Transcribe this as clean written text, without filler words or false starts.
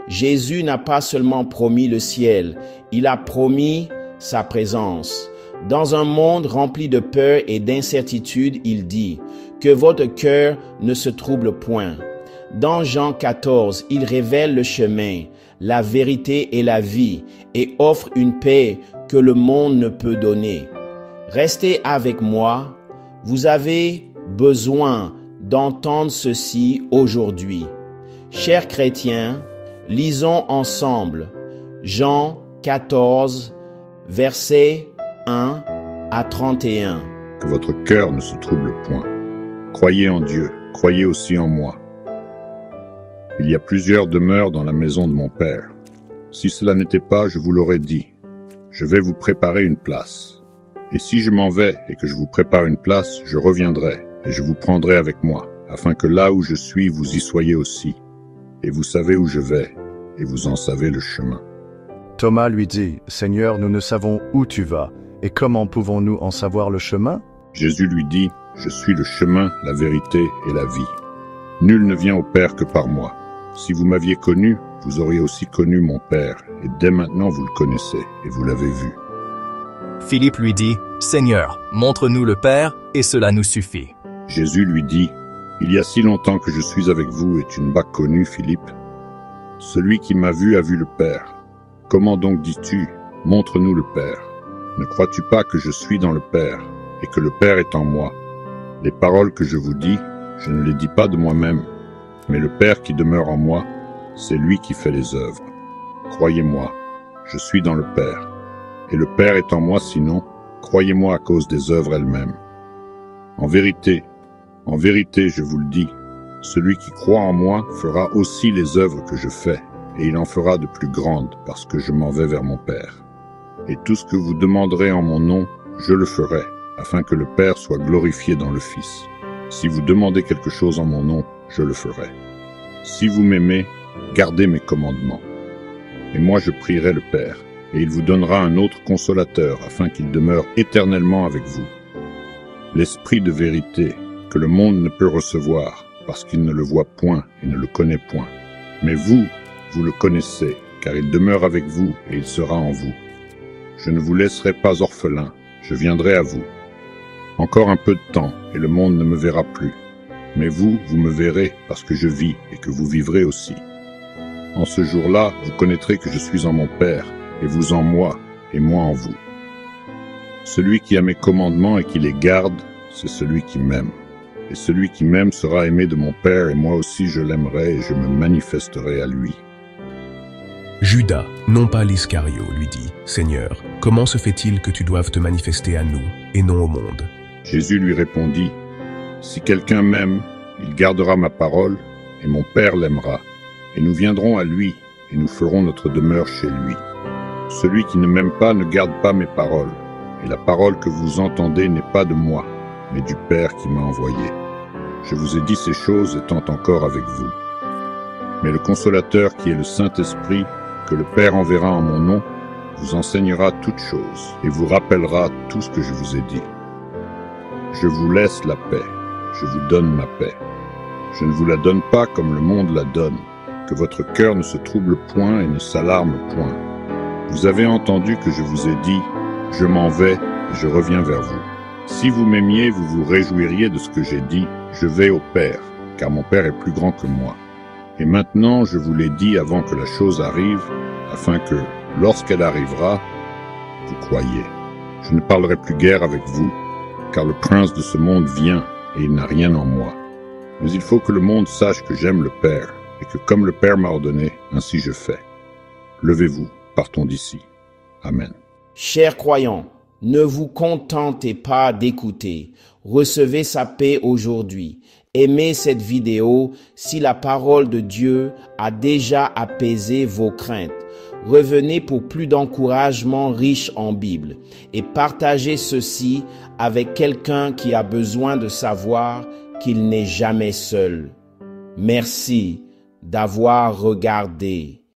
Jésus n'a pas seulement promis le ciel, il a promis sa présence. Dans un monde rempli de peur et d'incertitude, il dit « Que votre cœur ne se trouble point ». Dans Jean 14, il révèle le chemin, la vérité et la vie et offre une paix que le monde ne peut donner. Restez avec moi, vous avez besoin d'entendre ceci aujourd'hui. Chers chrétiens, lisons ensemble Jean 14, versets 1 à 31. Que votre cœur ne se trouble point. Croyez en Dieu, croyez aussi en moi. Il y a plusieurs demeures dans la maison de mon Père. Si cela n'était pas, je vous l'aurais dit. Je vais vous préparer une place. Et si je m'en vais et que je vous prépare une place, je reviendrai et je vous prendrai avec moi, afin que là où je suis, vous y soyez aussi. Et vous savez où je vais, et vous en savez le chemin. Thomas lui dit, « Seigneur, nous ne savons où tu vas, et comment pouvons-nous en savoir le chemin ?» Jésus lui dit, « Je suis le chemin, la vérité et la vie. Nul ne vient au Père que par moi. Si vous m'aviez connu, vous auriez aussi connu mon Père, et dès maintenant vous le connaissez, et vous l'avez vu. » Philippe lui dit, « Seigneur, montre-nous le Père, et cela nous suffit. » Jésus lui dit, « Il y a si longtemps que je suis avec vous, et tu ne m'as connu, Philippe. Celui qui m'a vu a vu le Père. Comment donc dis-tu, montre-nous le Père? Ne crois-tu pas que je suis dans le Père, et que le Père est en moi? Les paroles que je vous dis, je ne les dis pas de moi-même, mais le Père qui demeure en moi, c'est lui qui fait les œuvres. Croyez-moi, je suis dans le Père, et le Père est en moi, sinon, croyez-moi à cause des œuvres elles-mêmes. En vérité, je vous le dis, celui qui croit en moi fera aussi les œuvres que je fais, et il en fera de plus grandes, parce que je m'en vais vers mon Père. Et tout ce que vous demanderez en mon nom, je le ferai, afin que le Père soit glorifié dans le Fils. Si vous demandez quelque chose en mon nom, je le ferai. Si vous m'aimez, gardez mes commandements. Et moi je prierai le Père, et il vous donnera un autre consolateur, afin qu'il demeure éternellement avec vous. L'Esprit de vérité, que le monde ne peut recevoir, parce qu'il ne le voit point et ne le connaît point. Mais vous, vous le connaissez, car il demeure avec vous et il sera en vous. Je ne vous laisserai pas orphelin, je viendrai à vous. Encore un peu de temps, et le monde ne me verra plus. Mais vous, vous me verrez, parce que je vis et que vous vivrez aussi. En ce jour-là, vous connaîtrez que je suis en mon Père, et vous en moi, et moi en vous. Celui qui a mes commandements et qui les garde, c'est celui qui m'aime. Et celui qui m'aime sera aimé de mon Père, et moi aussi je l'aimerai, et je me manifesterai à lui. Judas, non pas l'Iscario, lui dit, « Seigneur, comment se fait-il que tu doives te manifester à nous, et non au monde ?» Jésus lui répondit, « Si quelqu'un m'aime, il gardera ma parole, et mon Père l'aimera, et nous viendrons à lui, et nous ferons notre demeure chez lui. Celui qui ne m'aime pas ne garde pas mes paroles, et la parole que vous entendez n'est pas de moi, mais du Père qui m'a envoyé. Je vous ai dit ces choses étant encore avec vous. Mais le Consolateur qui est le Saint-Esprit, que le Père enverra en mon nom, vous enseignera toutes choses et vous rappellera tout ce que je vous ai dit. Je vous laisse la paix, je vous donne ma paix. Je ne vous la donne pas comme le monde la donne, que votre cœur ne se trouble point et ne s'alarme point. Vous avez entendu que je vous ai dit, je m'en vais et je reviens vers vous. Si vous m'aimiez, vous vous réjouiriez de ce que j'ai dit, je vais au Père, car mon Père est plus grand que moi. Et maintenant, je vous l'ai dit avant que la chose arrive, afin que, lorsqu'elle arrivera, vous croyiez. Je ne parlerai plus guère avec vous, car le prince de ce monde vient, et il n'a rien en moi. Mais il faut que le monde sache que j'aime le Père, et que comme le Père m'a ordonné, ainsi je fais. Levez-vous, partons d'ici. Amen. Chers croyants, ne vous contentez pas d'écouter. Recevez sa paix aujourd'hui. Aimez cette vidéo si la parole de Dieu a déjà apaisé vos craintes. Revenez pour plus d'encouragement riche en Bible et partagez ceci avec quelqu'un qui a besoin de savoir qu'il n'est jamais seul. Merci d'avoir regardé.